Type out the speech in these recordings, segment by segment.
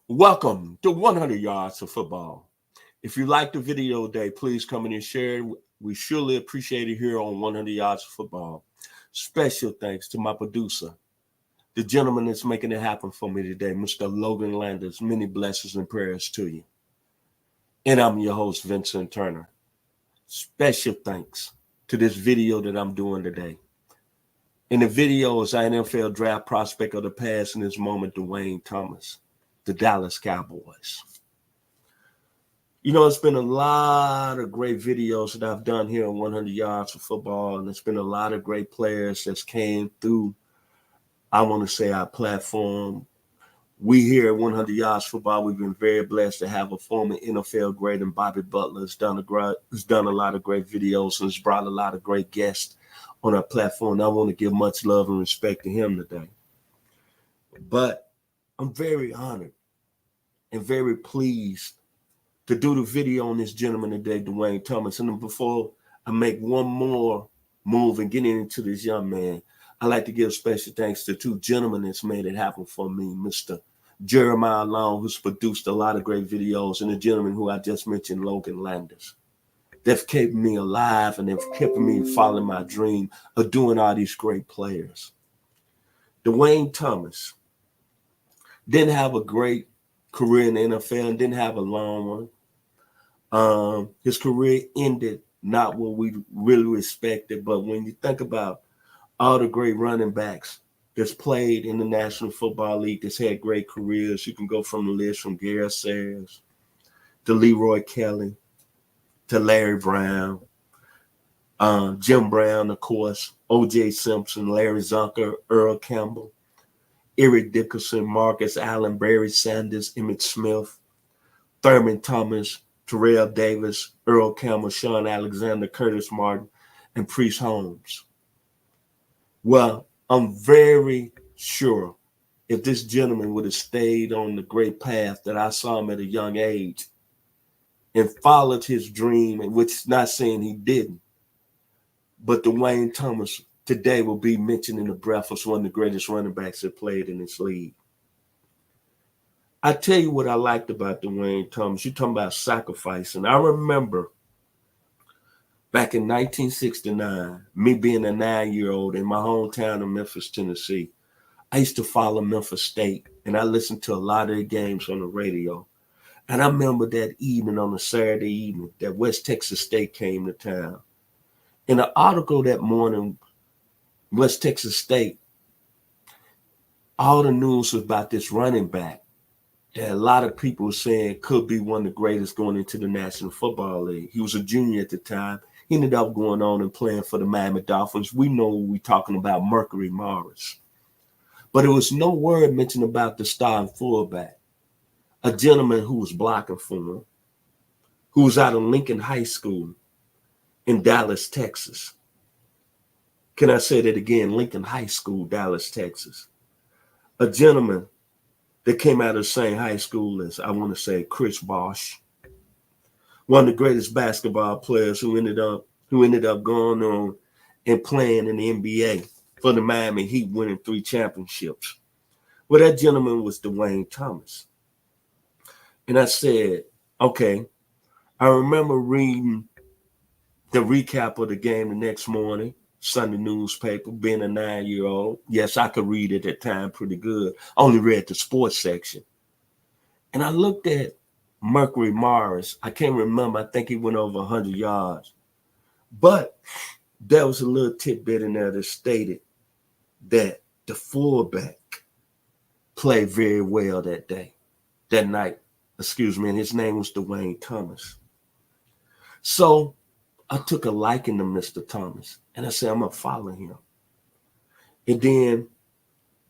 Welcome to 100 Yards of Football. If you like the video today, please come in and share it. We surely appreciate it here on 100 Yards of Football. Special thanks to my producer, the gentleman that's making it happen for me today, Mr. Logan Landers. Many blessings and prayers to you. And I'm your host, Vincent Turner. Special thanks to this video that I'm doing today. In the video is our NFL draft prospect of the past in this moment, Duane Thomas, the Dallas Cowboys. You know, it's been a lot of great videos that I've done here on 100 Yards of Football, and it's been a lot of great players that's came through, I want to say, our platform. We here at 100 Yards Football, we've been very blessed to have a former NFL great and Bobby Butler who's done a lot of great videos and has brought a lot of great guests on our platform. I want to give much love and respect to him today. But I'm very honored and very pleased to do the video on this gentleman today, Duane Thomas. And before I make one more move and get into this young man, I'd like to give special thanks to two gentlemen that's made it happen for me, Mr. Jeremiah Long, who's produced a lot of great videos, and the gentleman who I just mentioned, Logan Landers. They've kept me alive and they've kept me following my dream of doing all these great players. Duane Thomas didn't have a great career in the NFL and didn't have a long one. His career ended not what we really expected, but when you think about all the great running backs that's played in the National Football League that's had great careers, you can go from the list from Gary Sayers to Leroy Kelly to Larry Brown, Jim Brown, of course, O.J. Simpson, Larry Zonker, Earl Campbell, Eric Dickerson, Marcus Allen, Barry Sanders, Emmitt Smith, Thurman Thomas, Terrell Davis, Earl Campbell, Sean Alexander, Curtis Martin, and Priest Holmes. Well, I'm very sure if this gentleman would have stayed on the great path that I saw him at a young age and followed his dream, and which is not saying he didn't, but Duane Thomas today will be mentioned in the breath as one of the greatest running backs that played in this league. I tell you what I liked about Duane Thomas. You're talking about sacrifice. And I remember back in 1969, me being a 9-year-old in my hometown of Memphis, Tennessee, I used to follow Memphis State, and I listened to a lot of the games on the radio. And I remember that evening, on a Saturday evening, that West Texas State came to town. In an article that morning, West Texas State, all the news was about this running back that a lot of people were saying could be one of the greatest going into the National Football League. He was a junior at the time. He ended up going on and playing for the Miami Dolphins. We know we're talking about Mercury Morris. But there was no word mentioned about the starting fullback, a gentleman who was blocking for him, who was out of Lincoln High School in Dallas, Texas. Can I say that again? Lincoln High School, Dallas, Texas. A gentleman that came out of the same high school as, I want to say, Chris Bosh, one of the greatest basketball players who ended up going on and playing in the NBA for the Miami Heat, winning 3 championships. Well, that gentleman was Duane Thomas. And I said, okay, I remember reading the recap of the game the next morning, Sunday newspaper, being a 9-year-old. Yes, I could read at that time pretty good. I only read the sports section. And I looked at Mercury Morris. I can't remember. I think he went over 100 yards. But there was a little tidbit in there that stated that the fullback played very well that night. And his name was Duane Thomas. So I took a liking to Mr. Thomas, and I said, I'm going to follow him. And then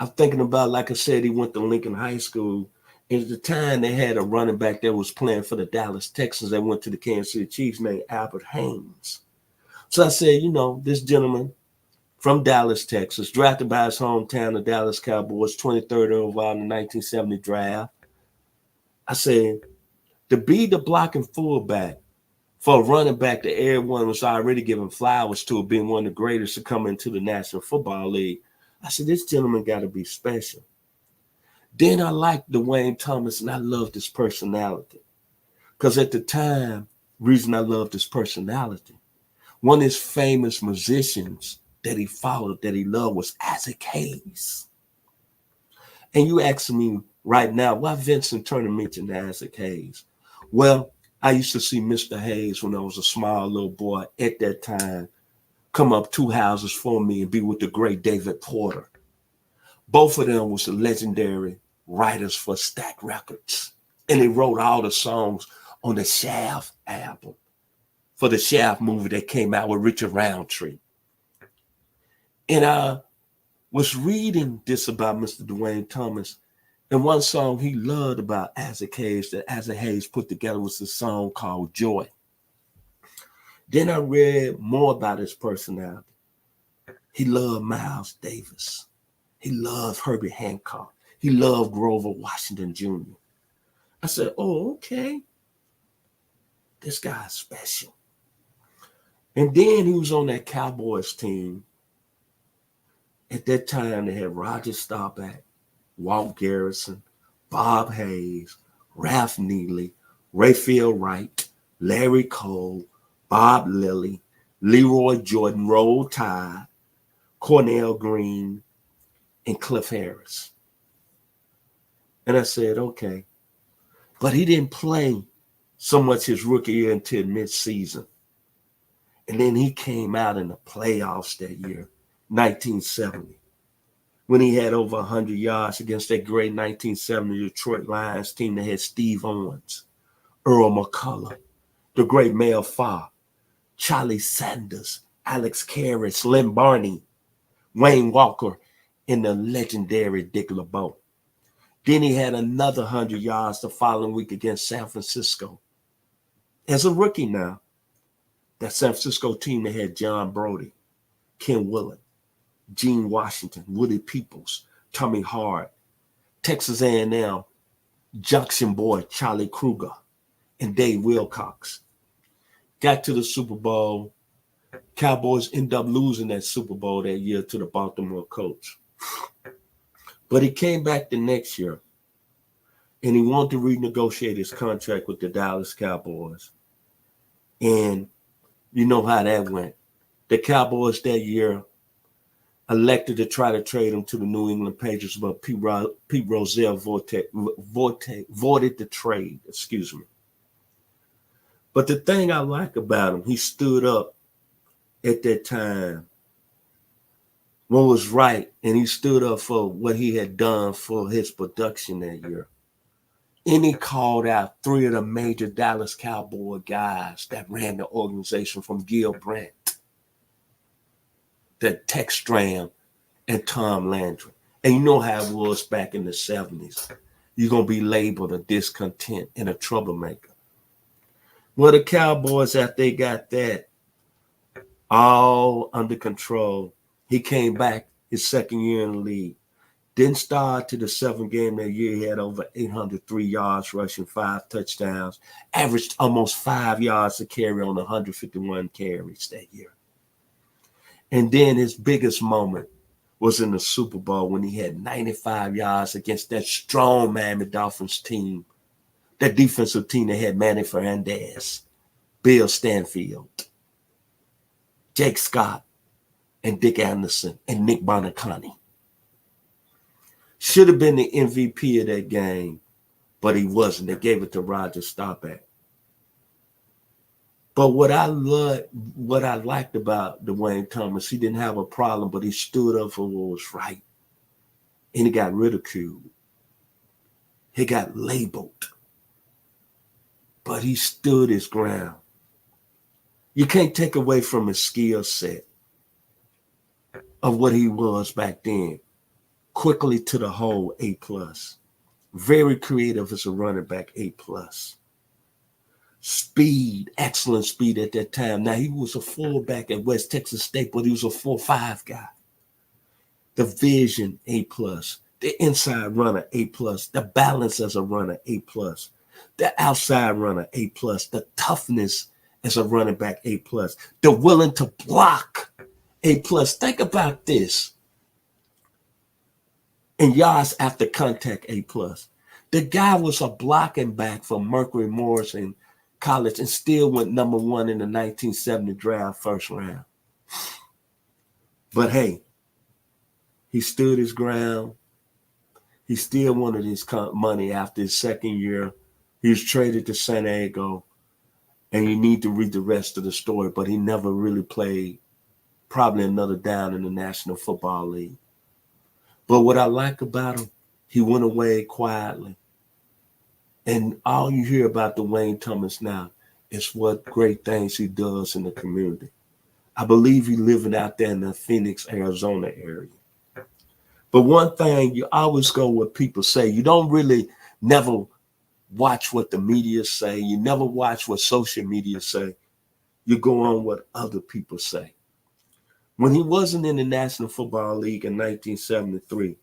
I'm thinking about, like I said, he went to Lincoln High School. And at the time, they had a running back that was playing for the Dallas Texans that went to the Kansas City Chiefs named Albert Haynes. So I said, this gentleman from Dallas, Texas, drafted by his hometown, the Dallas Cowboys, 23rd overall in the 1970 draft. I said, to be the blocking fullback for a running back that everyone was already giving flowers to, being one of the greatest to come into the National Football League, I said, this gentleman got to be special. Then I liked Duane Thomas and I loved his personality. Because at the time, reason I loved his personality, one of his famous musicians that he followed, that he loved was Isaac Hayes. And you asking me right now, why Vincent Turner mentioned Isaac Hayes? Well, I used to see Mr. Hayes when I was a small little boy at that time, come up 2 houses from me and be with the great David Porter. Both of them was the legendary writers for Stack Records. And they wrote all the songs on the Shaft album for the Shaft movie that came out with Richard Roundtree. And I was reading this about Mr. Duane Thomas, and one song he loved about Isaac Hayes that Isaac Hayes put together was a song called Joy. Then I read more about his personality. He loved Miles Davis. He loved Herbie Hancock. He loved Grover Washington Jr. I said, oh, okay. This guy's special. And then he was on that Cowboys team. At that time, they had Roger Staubach, Walt Garrison, Bob Hayes, Ralph Neely, Raphael Wright, Larry Cole, Bob Lilly, Leroy Jordan, Roll Tide, Cornell Green, and Cliff Harris. And I said, okay. But he didn't play so much his rookie year until mid-season. And then he came out in the playoffs that year, 1970, when he had over 100 yards against that great 1970 Detroit Lions team that had Steve Owens, Earl McCullough, the great Mel Farr, Charlie Sanders, Alex Karras, Lynn Barney, Wayne Walker, and the legendary Dick LeBeau. Then he had another 100 yards the following week against San Francisco. As a rookie now, that San Francisco team that had John Brody, Ken Willett, Gene Washington, Woody Peoples, Tommy Hart, Texas A&M, Junction Boy Charlie Kruger, and Dave Wilcox. Got to the Super Bowl. Cowboys ended up losing that Super Bowl that year to the Baltimore Colts. But he came back the next year, and he wanted to renegotiate his contract with the Dallas Cowboys. And you know how that went. The Cowboys that year elected to try to trade him to the New England Patriots, but Pete Rozelle voided the trade, But the thing I like about him, he stood up at that time what was right, and he stood up for what he had done for his production that year. And he called out 3 of the major Dallas Cowboy guys that ran the organization, from Gil Brandt to Tex Stram and Tom Landry. And you know how it was back in the 70s. You're going to be labeled a discontent and a troublemaker. Well, the Cowboys, after they got that all under control, he came back his second year in the league. Didn't start to the 7th game that year. He had over 803 yards rushing, 5 touchdowns, averaged almost 5 yards a carry on 151 carries that year. And then his biggest moment was in the Super Bowl when he had 95 yards against that strong Miami Dolphins team, that defensive team that had Manny Fernandez, Bill Stanfield, Jake Scott, and Dick Anderson, and Nick Bonaconte. Should have been the MVP of that game, but he wasn't. They gave it to Roger Staubach. But what I liked about Duane Thomas, he didn't have a problem, but he stood up for what was right. And he got ridiculed. He got labeled. But he stood his ground. You can't take away from his skill set of what he was back then. Quickly to the hole, A+. Very creative as a running back, A+. Speed, excellent speed at that time. Now, he was a fullback at West Texas State, but he was a 4-5 guy. The vision, A+. The inside runner, A+. The balance as a runner, A+. The outside runner, A+. The toughness as a running back, A+. The willing to block, A+. Think about this. and yards after contact A+. The guy was a blocking back for Mercury Morris in college and still went number 1 in the 1970 draft first round. But hey, he stood his ground. He still wanted his money after his second year. He was traded to San Diego, and you need to read the rest of the story, but he never really played probably another down in the National Football League. But what I like about him, he went away quietly. And all you hear about Duane Thomas now is what great things he does in the community. I believe he's living out there in the Phoenix, Arizona area. But one thing, you always go what people say. You don't really never watch what the media say. You never watch what social media say. You go on what other people say. When he wasn't in the National Football League in 1973,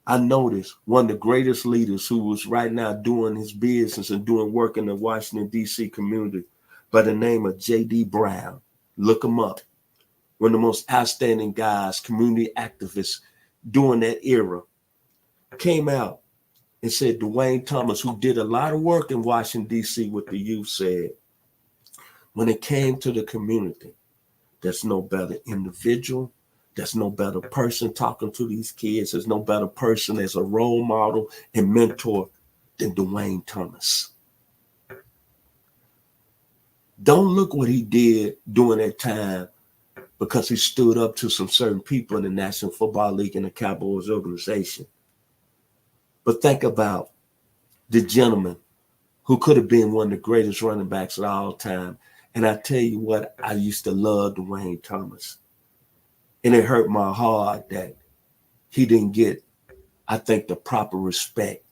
I noticed one of the greatest leaders who was right now doing his business and doing work in the Washington, D.C. community by the name of J.D. Brown. Look him up. One of the most outstanding guys, community activists during that era, came out and said Duane Thomas, who did a lot of work in Washington, D.C. with the youth, said, when it came to the community, there's no better individual. There's no better person talking to these kids. There's no better person as a role model and mentor than Duane Thomas. Don't look what he did during that time because he stood up to some certain people in the National Football League and the Cowboys organization. But think about the gentleman who could have been one of the greatest running backs of all time. And I tell you what, I used to love Duane Thomas. And it hurt my heart that he didn't get, I think, the proper respect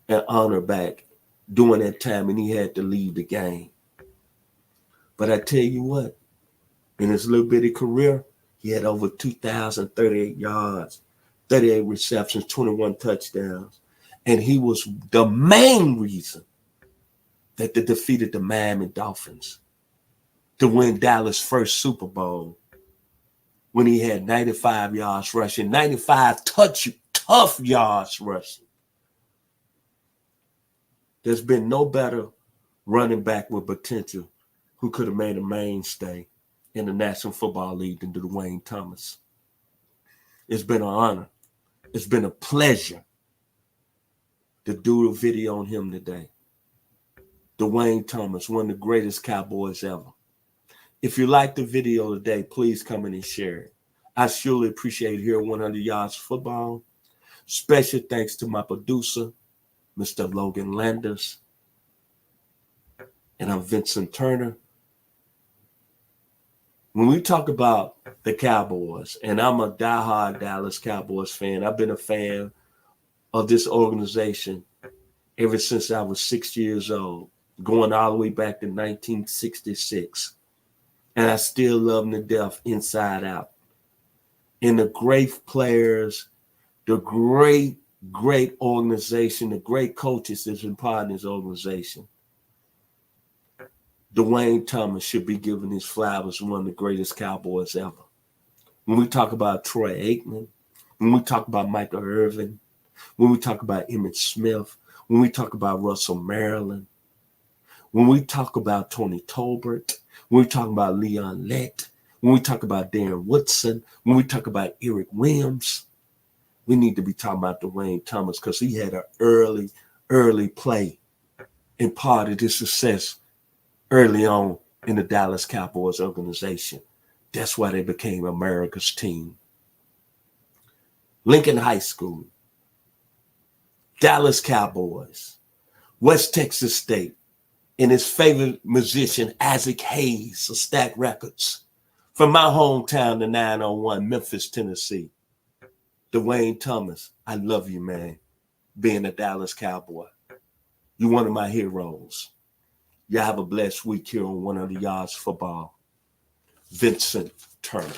and honor back during that time, and he had to leave the game. But I tell you what, in his little bitty career, he had over 2,038 yards, 38 receptions, 21 touchdowns. And he was the main reason that they defeated the Miami Dolphins to win Dallas' first Super Bowl when he had 95 yards rushing, 95 tough yards rushing. There's been no better running back with potential who could have made a mainstay in the National Football League than Duane Thomas. It's been an honor. It's been a pleasure to do a video on him today. Duane Thomas, one of the greatest Cowboys ever. If you like the video today, please come in and share it. I surely appreciate here at 100 Yards Football. Special thanks to my producer, Mr. Logan Landers. And I'm Vincent Turner. When we talk about the Cowboys, and I'm a diehard Dallas Cowboys fan, I've been a fan of this organization ever since I was 6 years old, going all the way back to 1966. And I still love them to death inside out. And the great players, the great organization, the great coaches that's been part of this organization. Duane Thomas should be given his flowers, one of the greatest Cowboys ever. When we talk about Troy Aikman, when we talk about Michael Irvin, when we talk about Emmitt Smith, when we talk about Russell Maryland, when we talk about Tony Tolbert, when we talk about Leon Lett, when we talk about Darren Woodson, when we talk about Eric Williams, we need to be talking about Duane Thomas because he had an early play and part of his success early on in the Dallas Cowboys organization. That's why they became America's team. Lincoln High School, Dallas Cowboys, West Texas State, and his favorite musician, Isaac Hayes of Stack Records. From my hometown, the 901, Memphis, Tennessee. Duane Thomas, I love you, man, being a Dallas Cowboy. You're one of my heroes. Y'all have a blessed week here on 100 Yards Football. Vincent Turner.